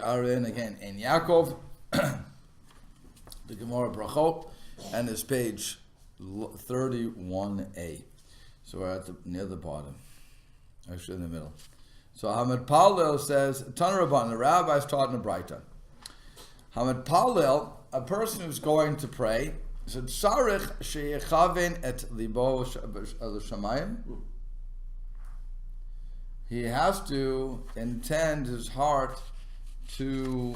are in again Eyn Yaakov, the Gemara Brachot, and it's page 31a. So we're at near the bottom, actually in the middle. So Hamad Palel says, Tana Rabban, the rabbis taught in the Braita. Hamad Palel, a person who's going to pray, said, Sarich sheyechaven et libo shamayim. He has to intend his heart to.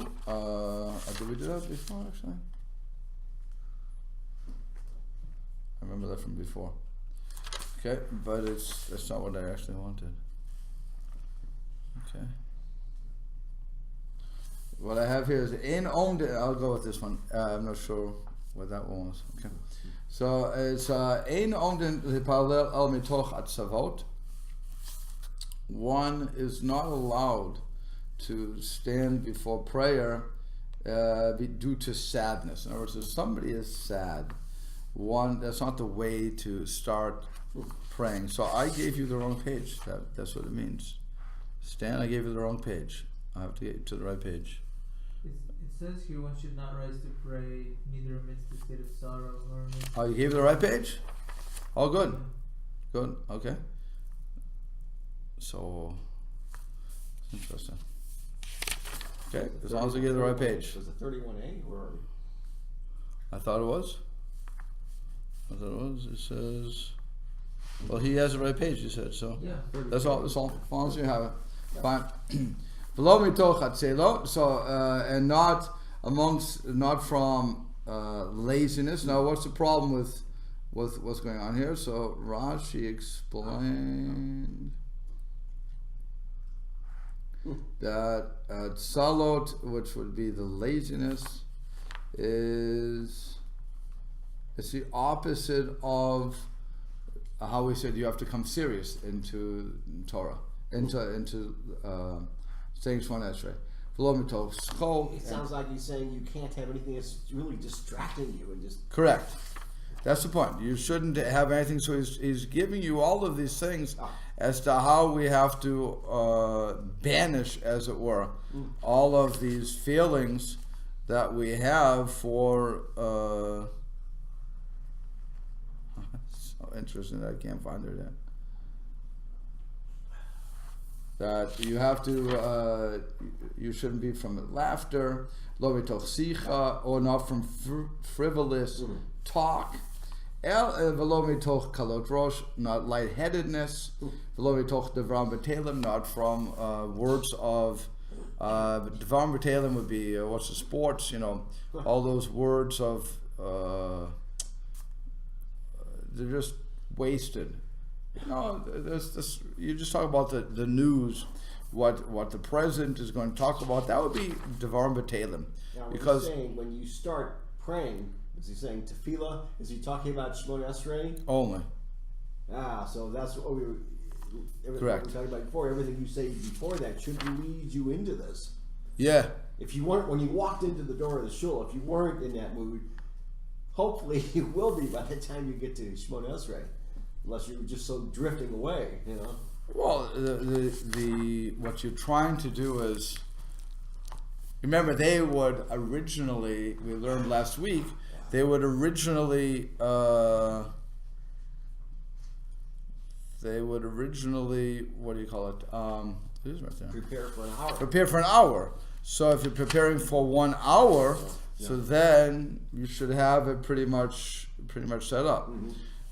Did we do that before? Actually, I remember that from before. Okay, but that's not what I actually wanted. Okay. What I have here is in owned. I'll go with this one. I'm not sure what that one was. Okay. So it's in owned the parallel el mitoch at savot. One is not allowed to stand before prayer due to sadness. In other words, if somebody is sad, that's not the way to start praying. So I gave you the wrong page. That's what it means. Stan, I gave you the wrong page. I have to get you to the right page. It says here one should not rise to pray, neither amidst the state of sorrow nor amidst. Oh, you gave you the right page? Oh, good. Good. Okay. So, interesting. Okay, as long as I gave the right page. Was it 31A or? I thought it was. It says. Well, he has the right page. He said so. Yeah. That's all. As long as you have it. Fine. Below mitoch atzelo. So and not from laziness. Now, what's the problem with what's going on here? So Rashi explained that salot, which would be the laziness, it's the opposite of how we said you have to come serious into Torah, into saying Shemona Esrei. It sounds like he's saying you can't have anything that's really distracting you and just... Correct. That's the point. You shouldn't have anything. So he's giving you all of these things as to how we have to banish, as it were, all of these feelings that we have for... so interesting that I can't find it yet. That you have to, you shouldn't be from laughter, lo mitoch sicha, or not from frivolous talk. V'lo mitoch kalot rosh, not lightheadedness. V'lo mitoch devarim b'telim, not from words of devarim b'telim would be what's the sports, all those words of they're just wasted. There's this. You just talk about the news, what the president is going to talk about. That would be devarim b'telim. Because he's saying when you start praying, is he saying tefillah? Is he talking about Shemona Esrei? Only. So that's what we were. Correct. We were talking about before. Everything you say before that should lead you into this. Yeah. If you weren't, when you walked into the door of the shul, if you weren't in that mood, hopefully you will be by the time you get to Shemona Esrei. Unless you're just so drifting away, Well, the what you're trying to do is, remember, they would originally, we learned last week, they would originally, what do you call it? It is right there. Prepare for an hour. Prepare for an hour. So if you're preparing for 1 hour, so then you should have it pretty much set up. Mm-hmm.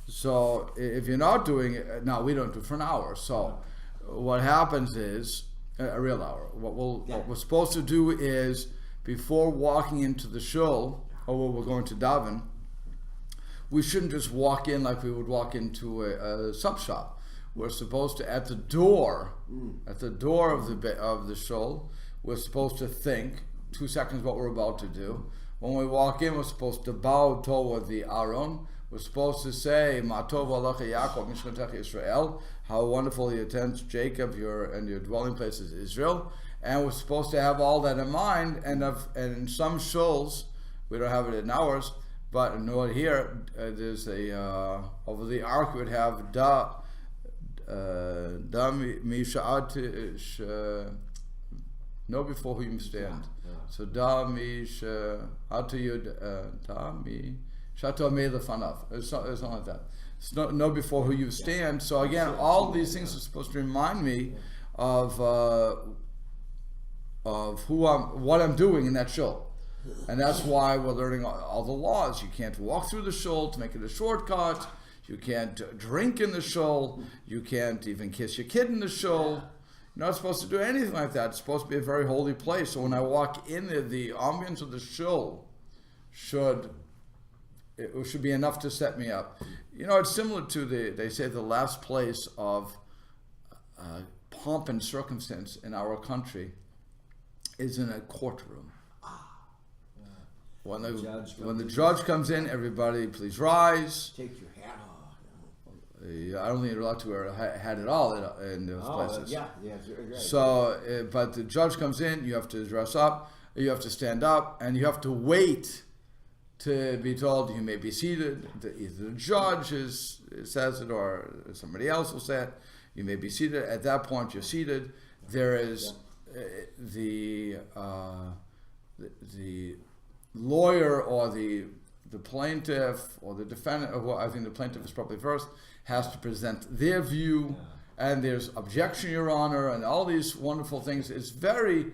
So if you're not doing it, now we don't do it for an hour. So what happens is a real hour. What we're supposed to do is before walking into the shul or when we're going to daven, we shouldn't just walk in like we would walk into a sub shop. We're supposed to at the door of the shul. We're supposed to think 2 seconds what we're about to do. When we walk in, we're supposed to bow toward the Aron. We're supposed to say, "Ma tov Eyn Yaakov mishchantecha Yisrael." How wonderful he attends Jacob, your dwelling place is Israel. And we're supposed to have all that in mind. And in some shuls, we don't have it in ours, but not here. There's over the ark we would have Know before whom you stand. Yeah. So da mi atu yud da mi shato me lefanav. It's something like that. So know before who you stand. So again, all these things are supposed to remind me of what I'm doing in that shul. And that's why we're learning all the laws. You can't walk through the shul to make it a shortcut. You can't drink in the shul. You can't even kiss your kid in the shul. You're not supposed to do anything like that. It's supposed to be a very holy place. So when I walk in there, the ambience of the shul should be enough to set me up. It's similar to they say the last place of pomp and circumstance in our country is in a courtroom. When the judge comes in, everybody please rise. Take your hat off. I don't think you're allowed to wear a hat at all in those places. Yeah, right. So, but the judge comes in, you have to dress up, you have to stand up, and you have to wait to be told you may be seated. Either the judge says it or somebody else will say it. You may be seated. At that point, you're seated. There is the lawyer or the plaintiff or the defendant, or I think the plaintiff is probably first, has to present their view, and there's objection, Your Honor, and all these wonderful things. It's very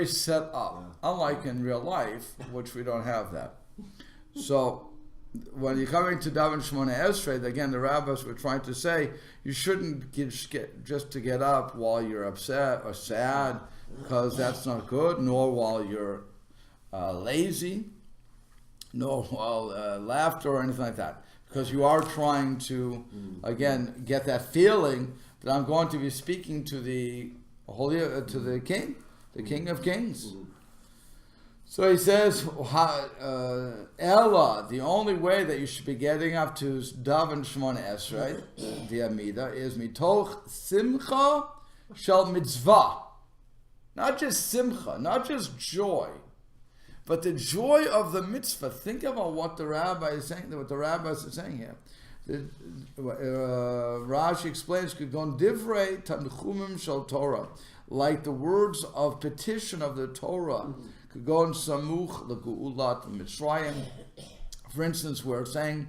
set up, unlike in real life, which we don't have that. So when you're coming to Daven Shemona Esrei, again, the rabbis were trying to say you shouldn't get up while you're upset or sad, because that's not good, nor while you're lazy, nor while laughter or anything like that, because you are trying to again get that feeling that I'm going to be speaking to the King, the King of Kings. So he says, Ella, the only way that you should be getting up to Daven Shemona Esrei, the Amida, is mitoch simcha shel mitzvah. Not just simcha, not just joy, but the joy of the mitzvah. Think about what the rabbi is saying, what the rabbis are saying here. Rashi explains, Kugon divrei tanchumim shel Torah, like the words of petition of the Torah. Kugon samuch leguulat Mitzrayim. For instance, we're saying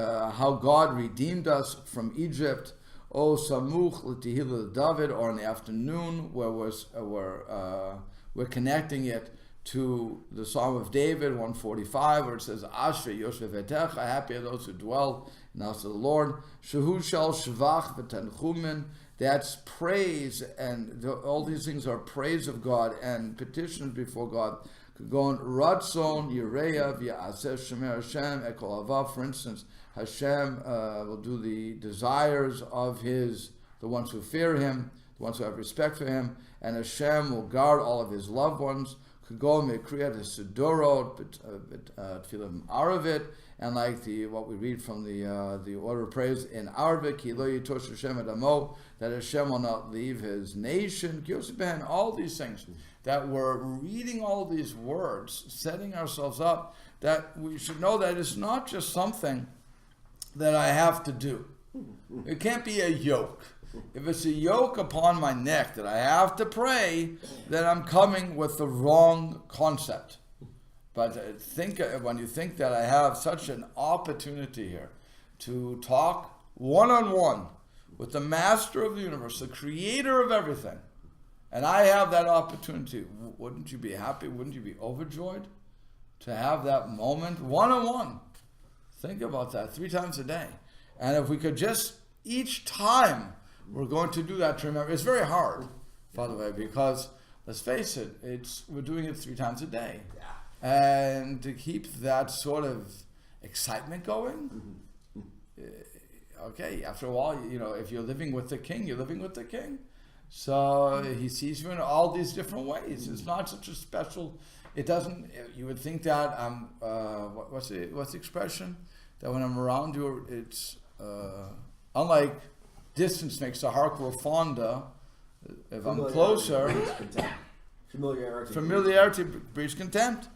how God redeemed us from Egypt. O samuch letihila David, or in the afternoon, where we're connecting it to the Psalm of David, 145, where it says, Ashrei Yoshev Etecha, happy are those who dwell in the house of the Lord. Shehu shel shvach v'tanchumin, that's praise, and all these things are praise of God and petitions before God. Kagon ratzon yireya v'yaseh shemer Hashem ekol havav. For instance, Hashem will do the desires of the ones who fear Him, the ones who have respect for Him, and Hashem will guard all of His loved ones. Kagon mekriyat hasidorot tfilim aravit, and like what we read from the order of praise in Arabic, Ki lo yitosh Hashem et amo, that Hashem will not leave His nation. All these things that we're reading, all these words, setting ourselves up, that we should know that it's not just something that I have to do. It can't be a yoke. If it's a yoke upon my neck that I have to pray, then I'm coming with the wrong concept. But when you think that I have such an opportunity here to talk one-on-one with the master of the universe, the creator of everything, and I have that opportunity, wouldn't you be happy? Wouldn't you be overjoyed to have that moment one-on-one? Think about that 3 times a day. And if we could just, each time we're going to do that, to remember, it's very hard, by the way, because let's face it, we're doing it 3 times a day. And to keep that sort of excitement going, okay, after a while, if you're living with the King, you're living with the King. So He sees you in all these different ways. It's not such a special, you would think that what's the expression? That when I'm around you, it's, unlike distance makes the heart grow fonder, if I'm closer, familiarity breeds contempt.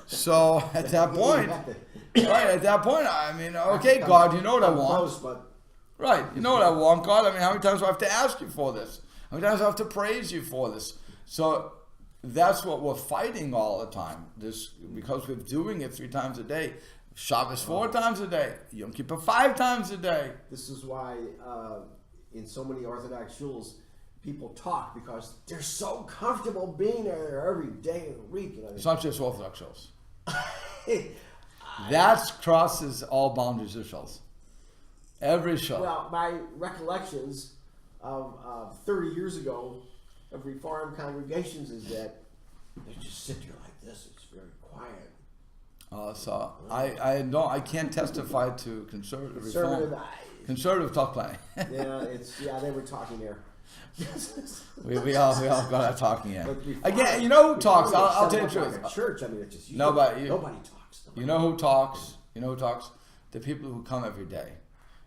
So at that point, I mean, okay, God, you know what I want. Right, you know what I want, God. I mean, how many times do I have to ask you for this? How many times do I have to praise you for this? So that's what we're fighting all the time. This because we're doing it 3 times a day, Shabbos 4 times a day, Yom Kippur 5 times a day. This is why in so many Orthodox shuls, people talk because they're so comfortable being there every day of the week. It's not just Orthodox shuls. That crosses all boundaries of shuls. Every shul. Well, my recollections of 30 years ago of Reform congregations is that they just sit there like this. It's very quiet. So I can't testify to conservative reform. Conservative talk plenty. They were talking there. we all got that talking here. Again, you know who talks? I'll tell you the truth. Like a church, I mean, it's just nobody talks. You know who talks? The people who come every day.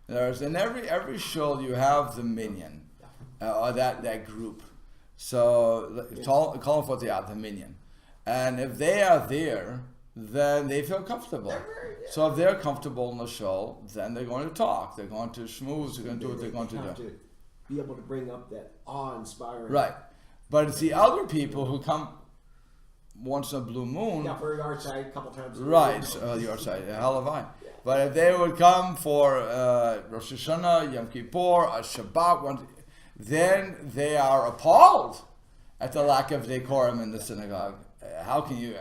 There's in every shul you have the minyan, or that group. So call them what they are, the minyan. And if they are there, then they feel comfortable. So if they're comfortable in the shul, then they're going to talk. They're going to schmooze. They're going to do what they're going to do. To be able to bring up that awe-inspiring. Right. But it's the other people who come once in a blue moon. Yeah, for yard side a couple times a year. Right, yard side, hell of a But if they would come for Rosh Hashanah, Yom Kippur, a Shabbat, then they are appalled at the lack of decorum in the synagogue. How can you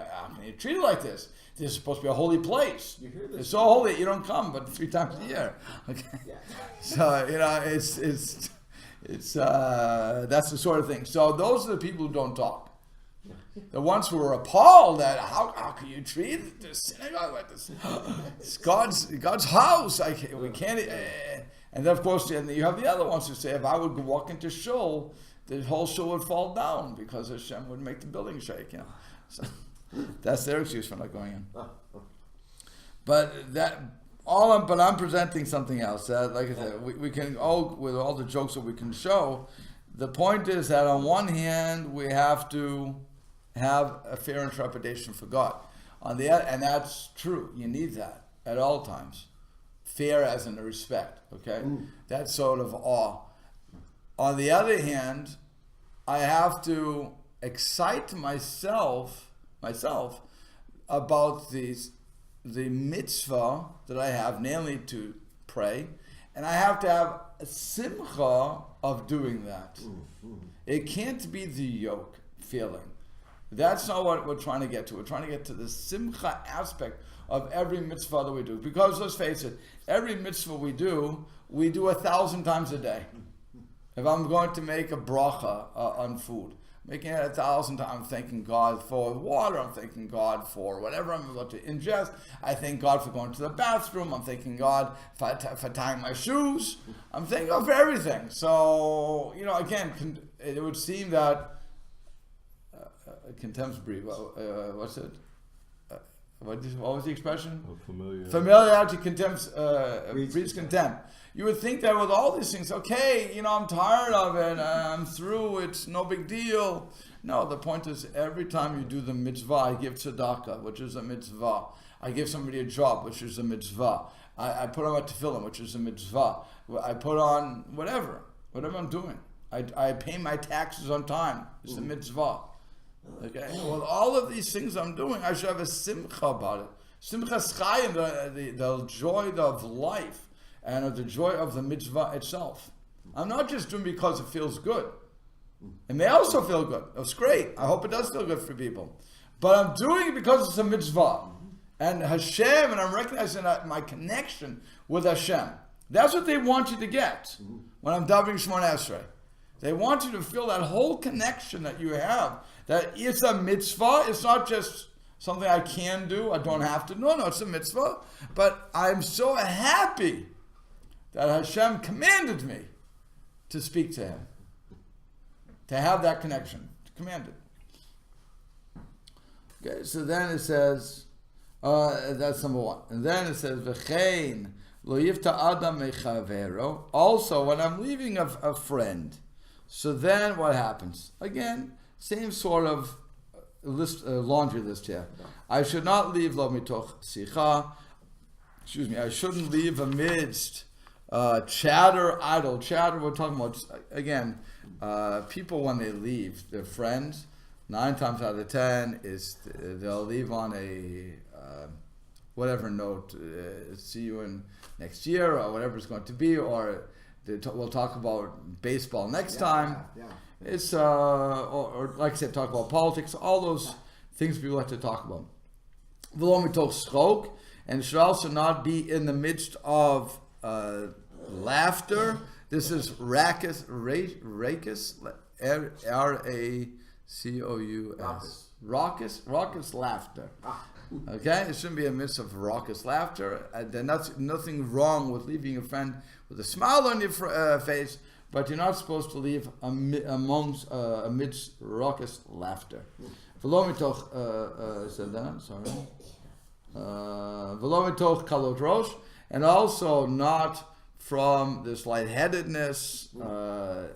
treat it like this? This is supposed to be a holy place. You hear this? It's so holy you don't come but 3 times a year. Okay. Yeah. So it's that's the sort of thing. So those are the people who don't talk. The ones who are appalled at how can you treat the synagogue like this? It's God's house. We can't. And then of course, and you have the other ones who say, if I would walk into shul, the whole shul would fall down because Hashem would make the building shake. So that's their excuse for not going in. But I'm presenting something else. Like I said, we can with all the jokes that we can show. The point is that on one hand we have to have a fair interpretation for God. On the other, and that's true. You need that at all times. Fair as in respect. Okay, that sort of awe. On the other hand, I have to excite myself about the mitzvah that I have, namely to pray, and I have to have a simcha of doing that. It can't be the yoke feeling. That's not what we're trying to get to. We're trying to get to the simcha aspect of every mitzvah that we do. Because let's face it, every mitzvah we do 1,000 times a day. If I'm going to make a bracha on food, making it 1,000 times, I'm thanking God for water, I'm thanking God for whatever I'm about to ingest, I thank God for going to the bathroom, I'm thanking God for tying my shoes, I'm thanking God for everything. So, again, it would seem that contempt's breed. What's it? What was the expression? Familiarity breeds contempt. You would think that with all these things, okay, I'm tired of it, I'm through, it's no big deal. No, the point is every time you do the mitzvah, I give tzedakah, which is a mitzvah. I give somebody a job, which is a mitzvah. I put on a tefillin, which is a mitzvah. I put on whatever I'm doing. I pay my taxes on time. It's a mitzvah. Okay. Well, all of these things I'm doing, I should have a simcha about it. Simchas chayim, the joy of life, and the joy of the mitzvah itself. I'm not just doing because it feels good. It may also feel good. That's great. I hope it does feel good for people. But I'm doing it because it's a mitzvah. And Hashem, and I'm recognizing my connection with Hashem. That's what they want you to get when I'm davening Shemona Esrei. They want you to feel that whole connection that you have. That it's a mitzvah. It's not just something I can do. I don't have to. No, it's a mitzvah. But I'm so happy that Hashem commanded me to speak to Him. To have that connection. Commanded. Okay, so then it says, that's number 1. And then it says, V'chein lo yifta adam mechavero. Also, when I'm leaving a friend, so then what happens? Again, same sort of laundry list here. I should not leave lo mitoch sicha. I shouldn't leave amidst idle chatter. We're talking about, again, people when they leave, their friends, 9 times out of 10 is they'll leave on a whatever note. See you in next year, or whatever it's going to be, or we'll talk about baseball next time. Yeah. It's or like I said, talk about politics. All those things people like to talk about. V'lo mitoch schok, and it should also not be in the midst of laughter. This is raucous, raucous laughter. Okay, it shouldn't be a midst of raucous laughter. Then that's nothing wrong with leaving your friend with a smile on your face, but you're not supposed to leave amidst raucous laughter. V'lo mitoch kalot rosh, and also not from this lightheadedness,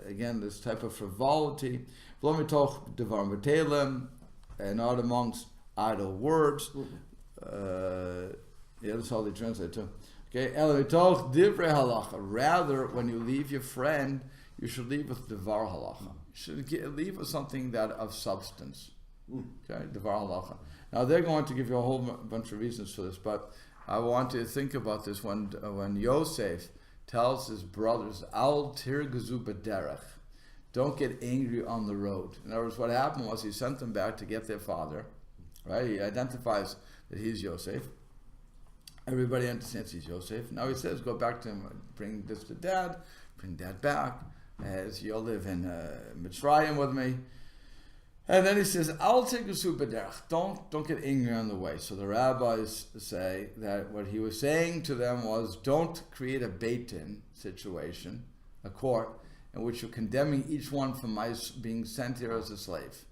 again, this type of frivolity. V'lo mitoch devar metelim, and not amongst idle words. That's how they translate too. Okay, el mitoch divrei halacha. Rather, when you leave your friend, you should leave with devar halacha. You should leave with something that of substance. Okay, devar halacha. Now they're going to give you a whole bunch of reasons for this, but I want you to think about this when Yosef tells his brothers, "Al tirgazu b'derech," don't get angry on the road. In other words, what happened was he sent them back to get their father. Right? He identifies that he's Yosef. Everybody understands he's Yosef. Now he says, "Go back to him, bring this to Dad, bring Dad back, as you'll live in Mitzrayim with me." And then he says, "Al tirgazu b'derech." Don't get angry on the way. So the rabbis say that what he was saying to them was, don't create a beit-din situation, a court, in which you're condemning each one for being sent here as a slave.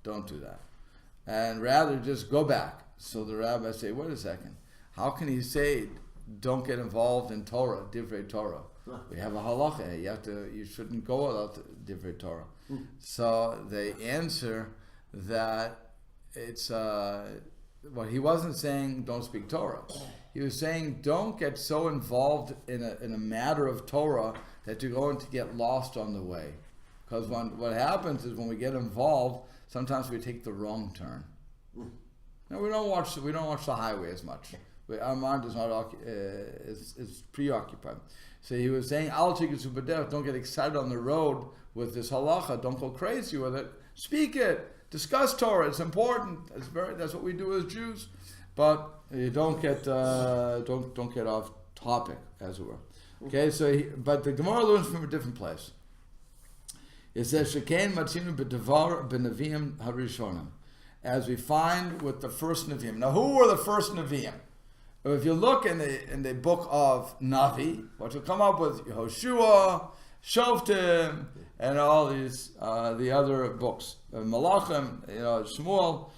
Don't do that. And rather just go back. So the rabbis say, wait a second. How can he say, don't get involved in Torah, divrei Torah? We have a halacha. You shouldn't go without divrei Torah. So they answer that it's what he wasn't saying, don't speak Torah. He was saying, don't get so involved in a matter of Torah that you're going to get lost on the way. Because what happens is when we get involved, sometimes we take the wrong turn. Now we don't watch the highway as much. Our mind is not is preoccupied. So he was saying, "Al tirgazu b'derech," don't get excited on the road with this halacha. Don't go crazy with it. Speak it. Discuss Torah. It's important. That's what we do as Jews. But you don't get don't get off topic, as it were. Okay. But the Gemara learns from a different place. It says, "Shekain matzinu b'devar b'neviim harishonim," as we find with the first Nevi'im. Now, who were the first Nevi'im? If you look in the book of Navi, what you'll come up with Yehoshua, Shoftim, and all these the other books, Malachim, Shmuel.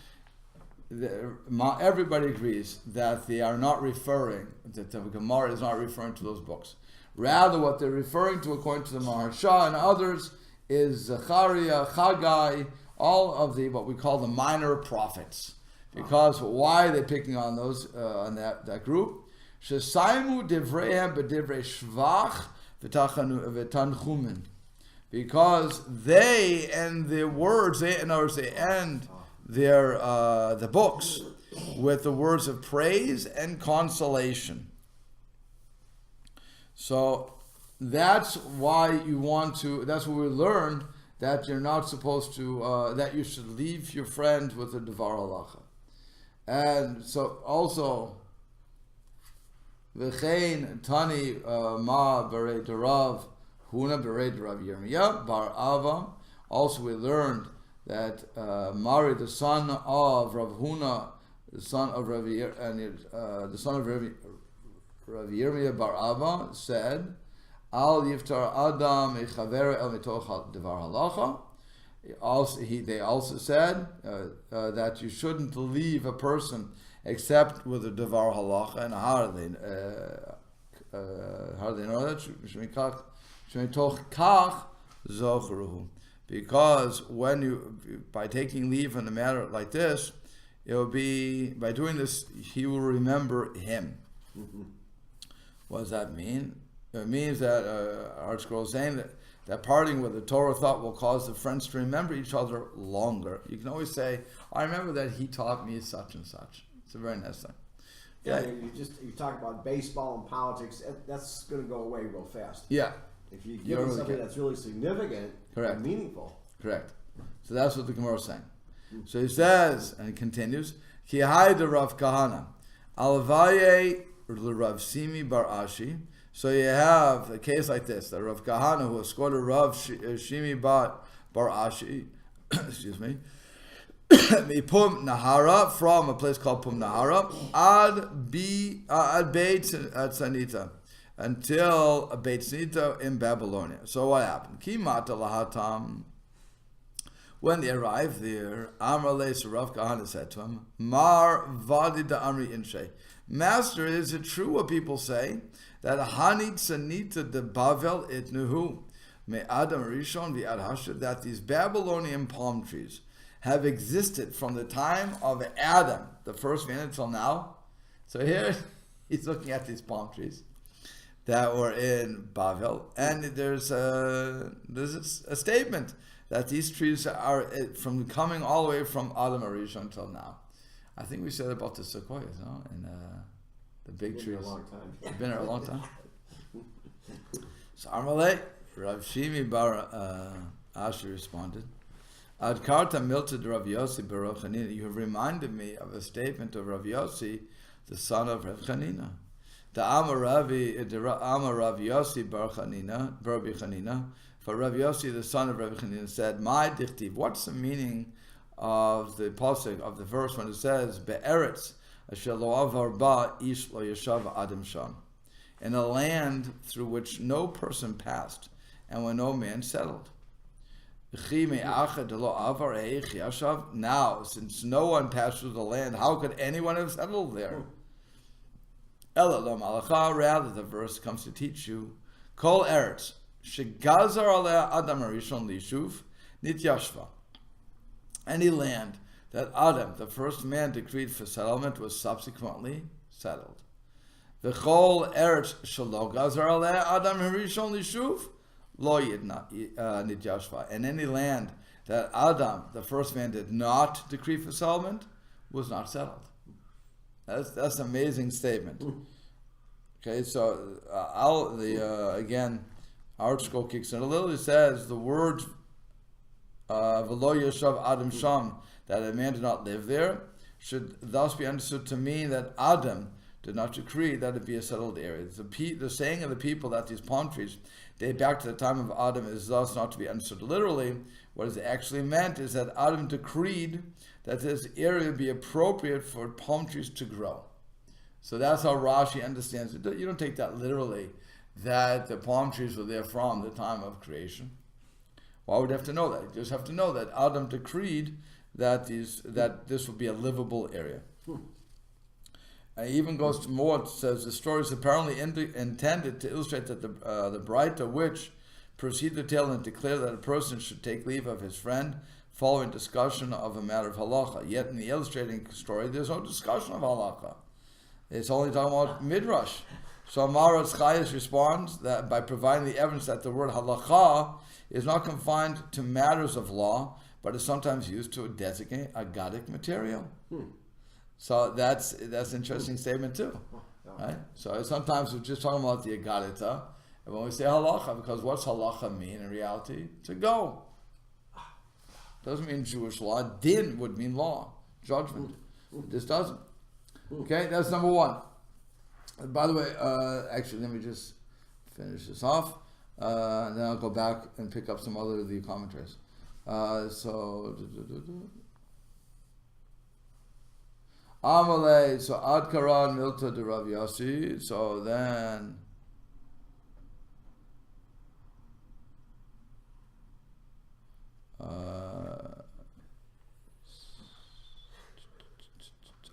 Everybody agrees that they are not referring, that the Gemara is not referring to those books. Rather, what they're referring to, according to the Maharsha and others, is Zechariah, Haggai, all of the what we call the minor prophets. Because why are they picking on those on that group? Shesaimu divreihem b'divrei shvach v'tanchumin. Because they end their words, they end their the books with the words of praise and consolation. So that's why that's what we learned, that you're not supposed to, that you should leave your friend with a devar halacha. And so also, v'chein tani ma berei derav huna berei derav Yirmiyah bar Ava. Also we learned that Mari, the son of Rav Huna, the son of Rav Yirmiyah bar Ava, said, "Al yiftar adam echaver el mitoch devar halacha." They also said that you shouldn't leave a person except with a devar halacha. And how do they know that? Because by taking leave in a matter like this, it will be, by doing this, he will remember him. What does that mean? It means that Art Scroll is saying that that parting with the Torah thought will cause the friends to remember each other longer. You can always say, I remember that he taught me such and such. It's a very nice thing. Yeah, you talk about baseball and politics. That's going to go away real fast. Yeah. If you give them something that's really significant and meaningful. Correct. So that's what the Gemara is saying. So he says, and he continues, Ki hai de Rav Kahana, alvaye Rav Simi bar Ashi. So you have a case like this, that Rav Kahana, who escorted Rav Shimi bar Ashi, excuse me, Pum Nahara, from a place called Pum Nahara, ad Beit Tzanita, until Beit Tzanita in Babylonia. So what happened? Kimata lahatam. When they arrived there, Amrale, so Rav Kahana said to him, Mar vadi da amri inshe. Master, is it true what people say, that Hani Tzanita de Bavel itnuhu me Adam Rishon vi Ad, that these Babylonian palm trees have existed from the time of Adam, the first man, until now? So here he's looking at these palm trees that were in Bavel, and there's a statement that these trees are from coming all the way from Adam Rishon until now. I think we said about the sequoias, no? And the big trees. Been a long time. It's been there a long time. So Amalek, Rav Shimi bar Ashi responded, Ad karta milta de Rav Yossi bar Chanina. You have reminded me of a statement of Rav Yossi, the son of Rav Chanina. The Amar Rav Yossi bar Chanina, for Rav Yossi, the son of Rav Chanina, said, My dichtiv. What's the meaning of the pasuk, of the verse, when it says, Be'eretz asher lo avar ba ish lo yashav adam sham, in a land through which no person passed, and where no man settled. Now, since no one passed through the land, how could anyone have settled there? Rather, the verse comes to teach you, Kol Eretz shegazar aleh adam harishon lishuv nityashva. Any land that Adam, the first man, decreed for settlement was subsequently settled. V'chol eretz shelo gazar aleh Adam harishon lishuv lo nityashva. And any land that Adam, the first man, did not decree for settlement was not settled. That's an amazing statement. Okay, so again, our scroll kicks in a little. It says the word "v'lo yashav Adam sham," that a man did not live there, should thus be understood to mean that Adam did not decree that it be a settled area. The saying of the people that these palm trees date back to the time of Adam is thus not to be understood literally. What is actually meant is that Adam decreed that this area be appropriate for palm trees to grow. So that's how Rashi understands it. You don't take that literally, that the palm trees were there from the time of creation. Why would you have to know that? You just have to know that Adam decreed that this would be a livable area. And it even goes to more. It says the story is apparently intended to illustrate that the Braita which proceed the tale and declare that a person should take leave of his friend following discussion of a matter of halacha. Yet in the illustrating story, there's no discussion of halacha. It's only talking about midrash. So Amaratz Chayes responds that by providing the evidence that the word halacha is not confined to matters of law, but is sometimes used to designate agadic material. So that's an interesting statement too, right? So sometimes we're just talking about the agadita, and when we say halacha, because what's halacha mean in reality? To go. Doesn't mean Jewish law. Din would mean law, judgment. This doesn't. Okay, that's number one. By the way, actually, let me just finish this off, and then I'll go back and pick up some other of the commentaries. Amalei, so Ad Karan Milta de Rav Yossi, so then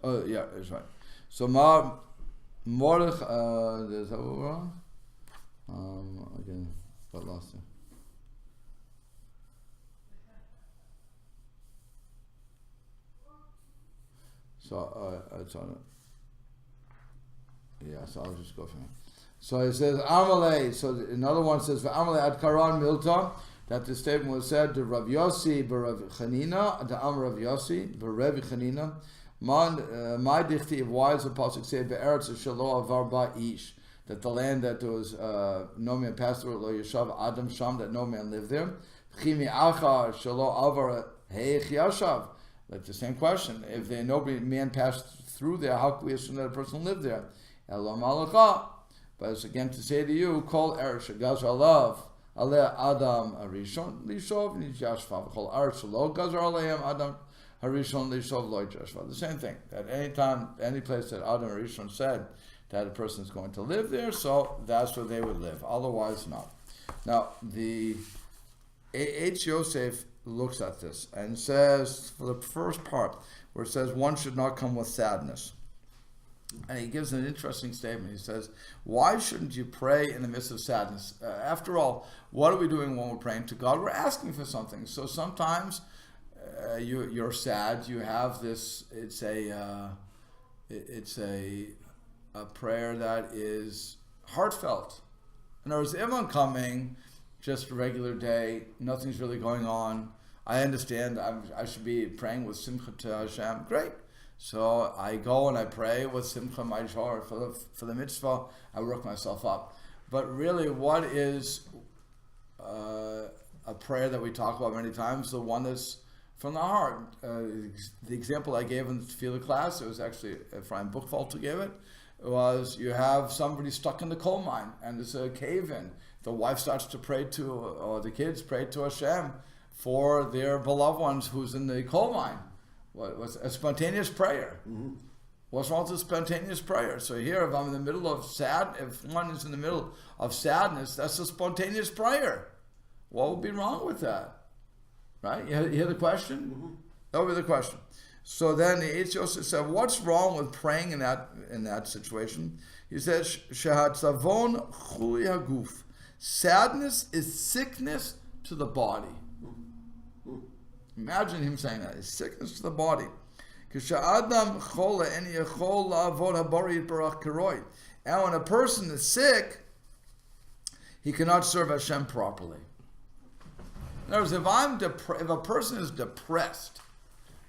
oh yeah, it's right. So Mordech, is that what we're on? Again, got lost here. So it's on it. Yeah, so I'll just go from here. So he says Amalei. So another one says Amalei ad Karan Milta, that the statement was said to Rav Yossi b'Rav Chanina, to Am Rav Yossi b'Rav Chanina. My dichti, why does the pasuk say be'eretz shelo avar ba ish, that the land that was no man passed through lo yeshav Adam sham, that no man lived there. Chimi acha shelo avar heich yashav. Like the same question. If there no man passed through there, how can we assume that a person lived there? Elam alacha. But it's again to say to you, kol eretz shegaz alav aleh Adam arishon lishov niyashvav kol eretz shelo gazar aleim Adam harishon lishov lo yashvav. The same thing. At any time, any place that Adam Harishon said that a person is going to live there, so that's where they would live. Otherwise, not. Now, the H. Yosef looks at this and says, for the first part, where it says one should not come with sadness. And he gives an interesting statement. He says, why shouldn't you pray in the midst of sadness? After all, what are we doing when we're praying to God? We're asking for something. So sometimes you're sad. You have this. It's a prayer that is heartfelt. In other words, if I'm coming, just a regular day, nothing's really going on. I understand. I should be praying with simcha to Hashem. Great. So I go and I pray with simcha ma'ishor for the mitzvah. I work myself up. But really, what is a prayer that we talk about many times? The one that's from the heart. The example I gave in the tefillah class, it was actually Ephraim Buchwald who gave it, was you have somebody stuck in the coal mine and there's a cave-in. The wife starts to pray to, or the kids pray to Hashem for their beloved ones who's in the coal mine. What's a spontaneous prayer? Mm-hmm. What's wrong with a spontaneous prayer? So here, if I'm in the middle of if one is in the middle of sadness, that's a spontaneous prayer. What would be wrong with that? Right? You hear the question? Mm-hmm. That would be the question. So then the Eitz Yosef said, what's wrong with praying in that situation? He says, Shahatzavon chuli haguf. Sadness is sickness to the body. Imagine him saying that. It's sickness to the body. And when a person is sick, he cannot serve Hashem properly. In other words, if a person is depressed,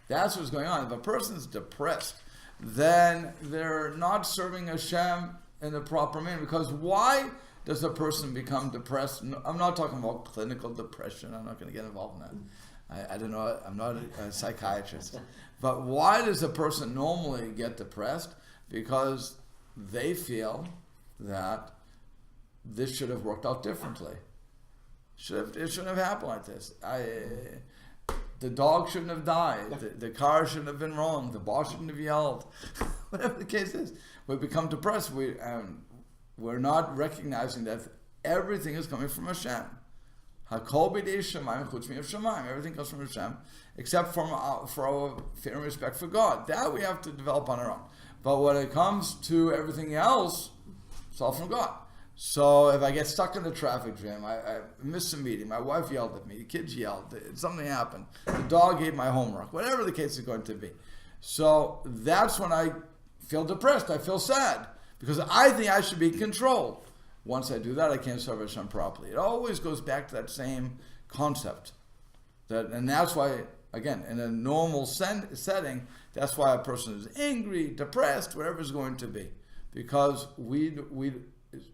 that's what's going on. If a person is depressed, then they're not serving Hashem in the proper manner. Because why does a person become depressed? I'm not talking about clinical depression. I'm not going to get involved in that. I don't know. I'm not a psychiatrist. But why does a person normally get depressed? Because they feel that this should have worked out differently. It shouldn't have happened like this. The dog shouldn't have died. The car shouldn't have been wrong. The boss shouldn't have yelled. Whatever the case is, we become depressed. We're not recognizing that everything is coming from Hashem. Hakol b'dei Shemayim chutz of Shemayim. Everything comes from Hashem, except for our fear and respect for God. That we have to develop on our own. But when it comes to everything else, it's all from God. So if I get stuck in the traffic jam, I missed a meeting, my wife yelled at me, the kids yelled, something happened, the dog ate my homework, whatever the case is going to be. So that's when I feel depressed, I feel sad, because I think I should be in control. Once I do that, I can't serve Hashem properly. It always goes back to that same concept. And that's why, again, in a normal setting, that's why a person is angry, depressed, whatever it's going to be. Because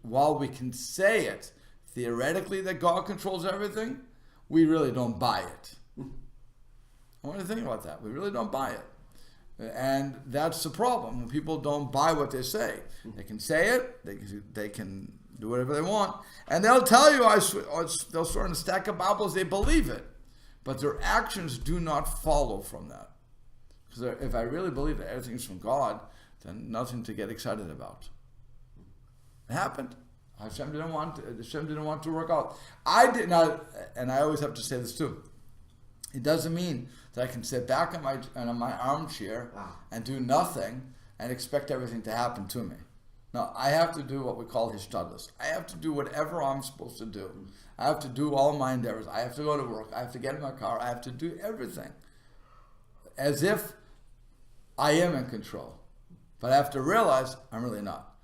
while we can say it theoretically that God controls everything, we really don't buy it. I want to think about that. We really don't buy it. And that's the problem. When people don't buy what they say. They say it, they can do whatever they want, and they'll tell you, they'll swear in a stack of Bibles, they believe it. But their actions do not follow from that. Because if I really believe that everything's from God, then nothing to get excited about. It happened. Hashem didn't want to work out. I did not, and I always have to say this too. It doesn't mean that I can sit back in my armchair and do nothing and expect everything to happen to me. No, I have to do what we call hishtadlus. I have to do whatever I'm supposed to do. I have to do all my endeavors. I have to go to work. I have to get in my car. I have to do everything as if I am in control. But I have to realize I'm really not.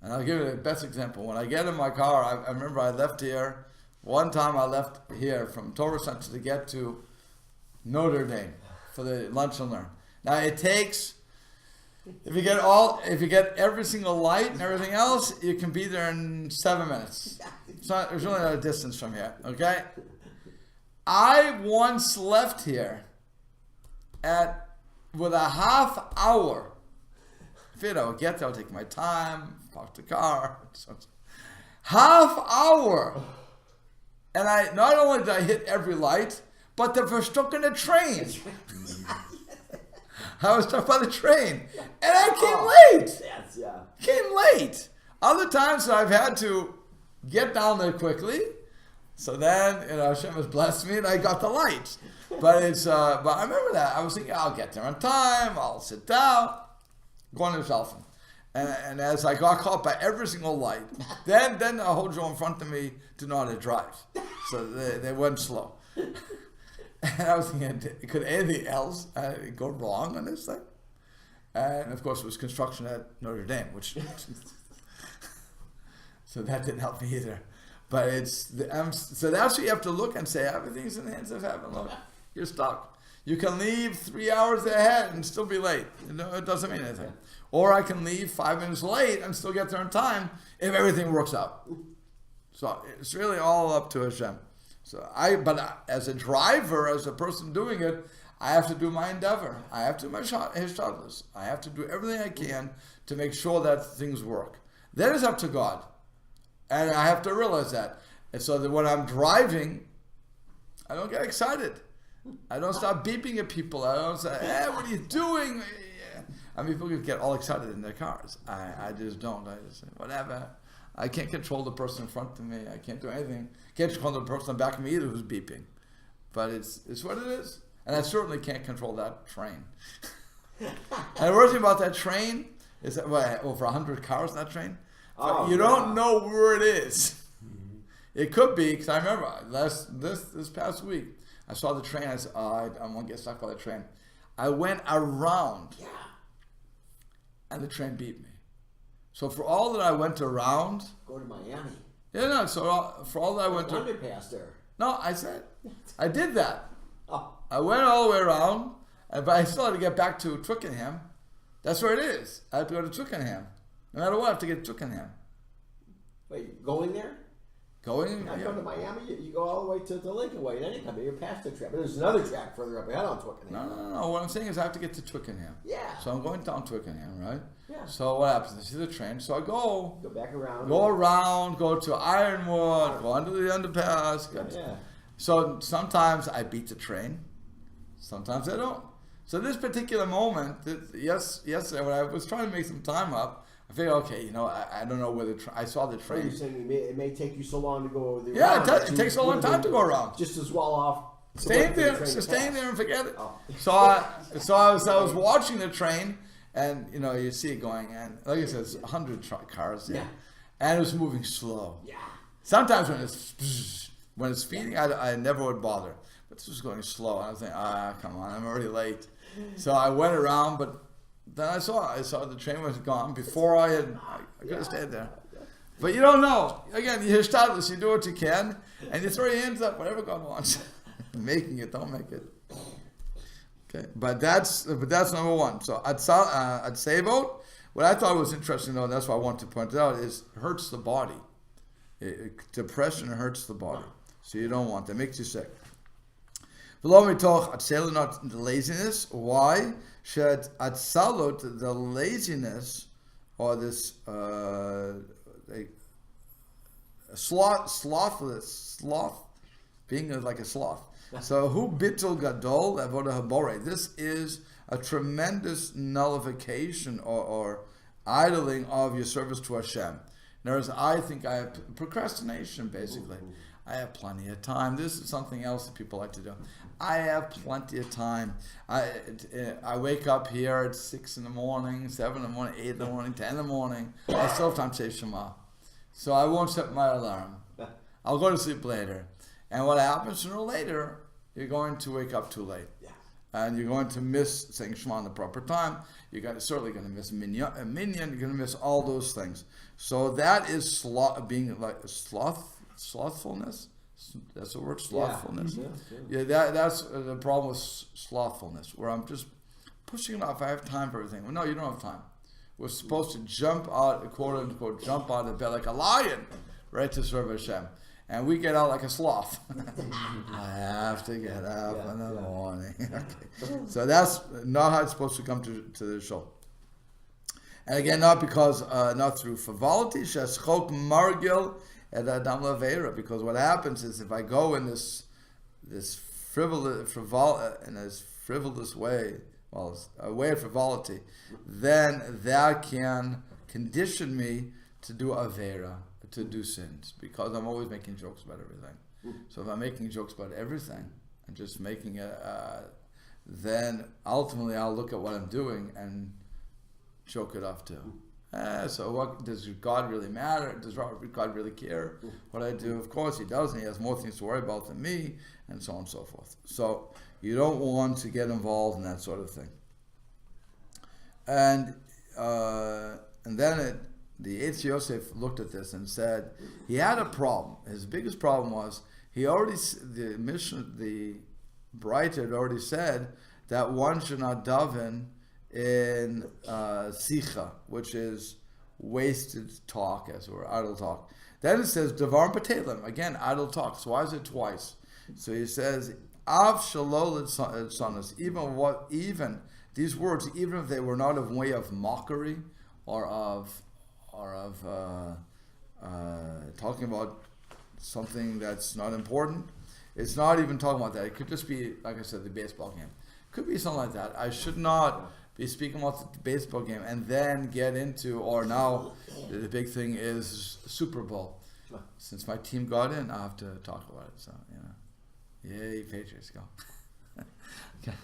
And I'll give you the best example. When I get in my car, I remember I left here. One time I left here from Torah Center to get to Notre Dame for the lunch and learn. Now it takes, if you get every single light and everything else, you can be there in 7 minutes. There's really not a distance from here, okay? I once left here with a half hour. If I would get there, I'll take my time, park the car. Half hour! And not only did I hit every light, but they were stuck in the train. I was stuck by the train. And I came late. Yes, yeah. Came late. Other times I've had to get down there quickly. So then, Hashem has blessed me and I got the light. But I remember that. I was thinking, I'll get there on time, I'll sit down, go on the cell phone. And as I got caught by every single light, then the whole Joe in front of me didn't know how to drive. So they went slow. And I was thinking, could anything else go wrong on this thing? And of course it was construction at Notre Dame, which so that didn't help me either. But so that's what you have to look and say, everything's in the hands of heaven. Look, you're stuck. You can leave 3 hours ahead and still be late. It doesn't mean anything. Or I can leave 5 minutes late and still get there in time if everything works out. So it's really all up to Hashem. But as a driver, as a person doing it, I have to do my endeavor. I have to do my hishtadlus. I have to do everything I can to make sure that things work. Then it's up to God. And I have to realize that. And so that when I'm driving, I don't get excited. I don't start beeping at people. I don't say, hey, what are you doing? I mean, people get all excited in their cars. I just don't. I just say, whatever. I can't control the person in front of me. I can't do anything. Can't control the person back of me either who's beeping. But it's what it is. And I certainly can't control that train. And the worst thing about that train is that over 100 cars in that train. You don't know where it is. It could be, because I remember this past week, I saw the train. I said, I won't get stuck by the train. I went around, and the train beat me. So for all that I went around, Go to Miami. for all that I went to, Underpass there. no, I said, I did that. Oh. I went all the way around, but I still had to get back to Twickenham. That's where it is. I have to go to Twickenham. No matter what, I have to get to Twickenham. Wait, going there? Going? Not going to Miami, you go all the way to the Lincoln Way, then you come here, you're past the track. But there's another track further up ahead on Twickenham. No. What I'm saying is I have to get to Twickenham. Yeah. So I'm going down Twickenham, right? Yeah. So what happens? I see the train. So I Go back around. go around, go to Ironwood, go under the underpass. Yeah. So sometimes I beat the train. Sometimes I don't. So this particular moment, yesterday when I was trying to make some time up, I figured, okay, I don't know where I saw the train. You're saying it may take you so long to go over the Yeah, it takes a long time to go around. Just as well off. Staying there and forget it. Oh. So I was watching the train, and you see it going, and like I said, it's 100 cars, and it was moving slow. Yeah. Sometimes when it's speeding, I never would bother, but this was going slow. And I was thinking, come on, I'm already late. So I went around, but then I saw the train was gone before I could have stayed there. But you don't know. Again, you're hishtadlus, you do what you can, and you throw your hands up, whatever God wants. Making it, don't make it. Okay, but that's number one. So at Sevot, what I thought was interesting though, and that's why I want to point it out, is it hurts the body. Depression hurts the body, so you don't want that. It makes you sick. V'lo mitoch atzelot, not the laziness. Why? Shed atzalot, the laziness, or this sloth, being like a sloth. So who bittul gadol avodah habore. This is a tremendous nullification or idling of your service to Hashem. In other words, I think I have procrastination, basically. I have plenty of time. This is something else that people like to do. I have plenty of time. I wake up here at 6 in the morning, 7 in the morning, 8 in the morning, 10 in the morning. I still have time to say Shema. So I won't set my alarm. I'll go to sleep later. And what happens sooner or later, you're going to wake up too late. and you're going to miss saying Shema in the proper time. You're certainly going to miss minyan. You're going to miss all those things. So that is being like slothfulness. That's the word, slothfulness. Yeah, that's the problem with slothfulness, where I'm just pushing it off. I have time for everything. Well, no, you don't have time. We're supposed to jump out, quote unquote, jump out of bed like a lion, right, to serve Hashem. And we get out like a sloth. I have to get up in the morning. Okay. So that's not how it's supposed to come to the show. And again, not through frivolity, sheschok margil et adam lavera. Because what happens is, if I go in this frivolous way, a way of frivolity, then that can condition me to do avera, to do sins, because I'm always making jokes about everything. So if I'm making jokes about everything and just making it, then ultimately I'll look at what I'm doing and joke it off too. So what does God really matter? Does God really care what I do? Of course He does, and He has more things to worry about than me, and so on and so forth. So you don't want to get involved in that sort of thing. And then the Eitz Yosef looked at this and said he had a problem. His biggest problem was the Braita had already said that one should not daven in sicha, which is wasted talk, as it were, idle talk. Then it says davar b'telim, again idle talk. So why is it twice? So he says av shalol etzanos, even these words, even if they were not of way of mockery or of talking about something that's not important. It's not even talking about that. It could just be, like I said, the baseball game. Could be something like that. I should not be speaking about the baseball game and then get into, or now the big thing is Super Bowl. Since my team got in, I have to talk about it. So, yay, Patriots, go. Okay.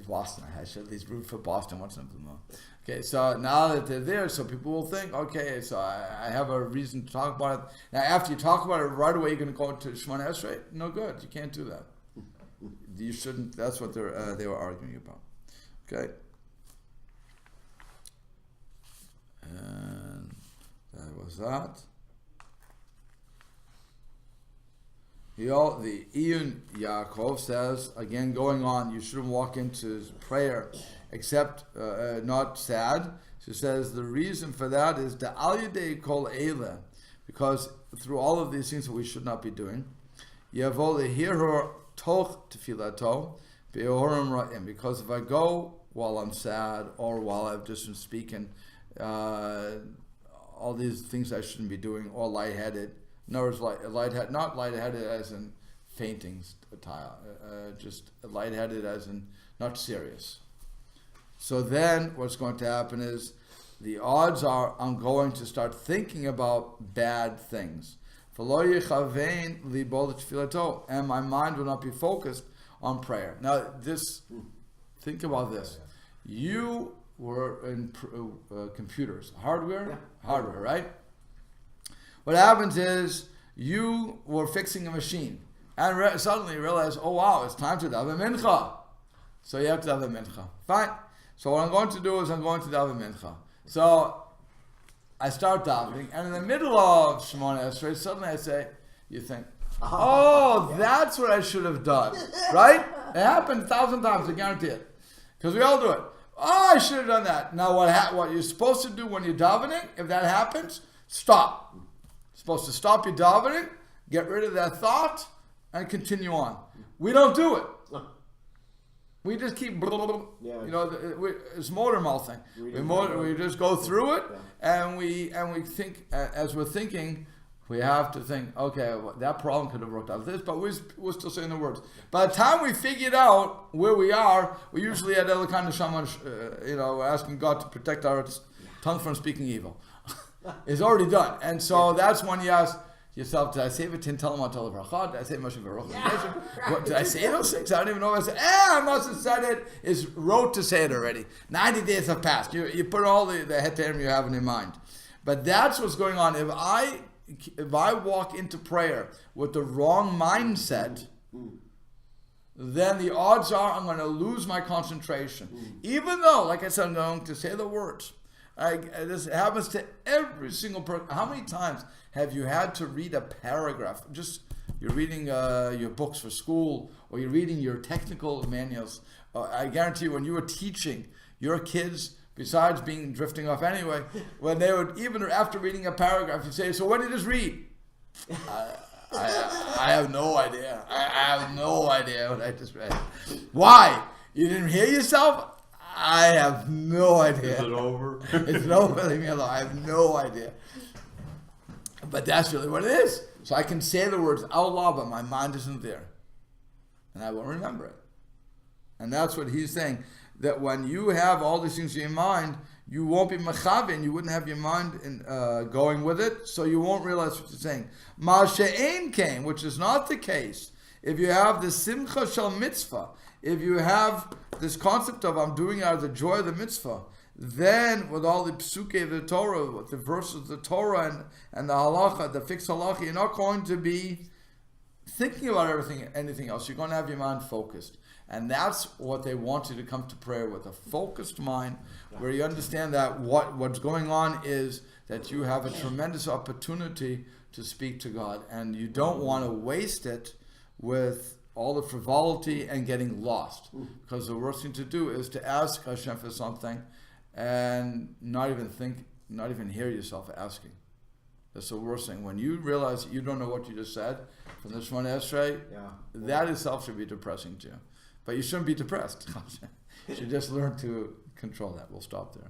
Boston. I should at least root for Boston once in a blue moon. Okay, so now that they're there, so people will think, okay, so I have a reason to talk about it. Now, after you talk about it right away, you're going to go to Shemona Esrei? No good. You can't do that. You shouldn't. That's what they were arguing about. Okay. And that was that. The Eyn Yaakov says, again, going on, you shouldn't walk into prayer except not sad. She says the reason for that is the al yedei kol eila, because through all of these things that we should not be doing, yavo lehirur toch tefilato be'orim ra'im, because if I go while I'm sad or while I've just been speaking, all these things I shouldn't be doing, or lightheaded. In other words, not lightheaded as in fainting, just lightheaded as in not serious. So then what's going to happen is the odds are I'm going to start thinking about bad things. And my mind will not be focused on prayer. Now, think about this. You were in computers, hardware, right? What happens is you were fixing a machine and suddenly you realize, oh wow, it's time to daven mincha. So you have to daven mincha. Fine. So what I'm going to do is I'm going to daven mincha. So I start davening, and in the middle of Shemona Esrei, suddenly you think, that's what I should have done. Right? It happened 1,000 times, I guarantee it. Because we all do it. Oh, I should have done that. Now what you're supposed to do when you're davening, if that happens, stop. You're supposed to stop your davening, get rid of that thought, and continue on. We don't do it. We just keep, it's motor mouthing. We just go through it, and we think, as we're thinking, we have to think, okay, well, that problem could have worked out this, but we're still saying the words. By the time we figured out where we are, we usually had other kind of shaman, asking God to protect our tongue from speaking evil. It's already done. And so that's when you ask yourself, did I say V'tin Talmud Tol Bracha? Did I say Moshe Baruch? Did I say those things? I don't even know if I said, I must have said it. It's wrote to say it already. 90 days have passed. You put all the heterim you have in your mind. But that's what's going on. If I walk into prayer with the wrong mindset, then the odds are I'm going to lose my concentration. Even though, like I said, I'm going to say the words. This happens to every single person. How many times have you had to read a paragraph? Just you're reading your books for school, or you're reading your technical manuals. I guarantee you, when you were teaching your kids, besides being drifting off anyway, when they would, even after reading a paragraph, you'd say, "So what did you just read?" I have no idea. I have no idea what I just read. Why? You didn't hear yourself? I have no idea. Is it over? It's over. Leave me alone. I have no idea. But that's really what it is. So I can say the words out loud, but my mind isn't there. And I won't remember it. And that's what he's saying. That when you have all these things in your mind, you won't be machavin, you wouldn't have your mind in, going with it, so you won't realize what you're saying. Ma she'ein came, which is not the case. If you have the simcha shel mitzvah, if you have this concept of I'm doing it out of the joy of the mitzvah, then with all the psuke of the Torah, with the verses of the Torah and the halacha, the fixed halacha, you're not going to be thinking about anything else. You're going to have your mind focused. And that's what they want you to come to prayer with, a focused mind, where you understand that what's going on is that you have a tremendous opportunity to speak to God, and you don't want to waste it with all the frivolity and getting lost. Because the worst thing to do is to ask Hashem for something and not even hear yourself asking. That's the worst thing. When you realize that you don't know what you just said from this one Esrei, that itself should be depressing to you. But you shouldn't be depressed. You should just learn to control that. We'll stop there.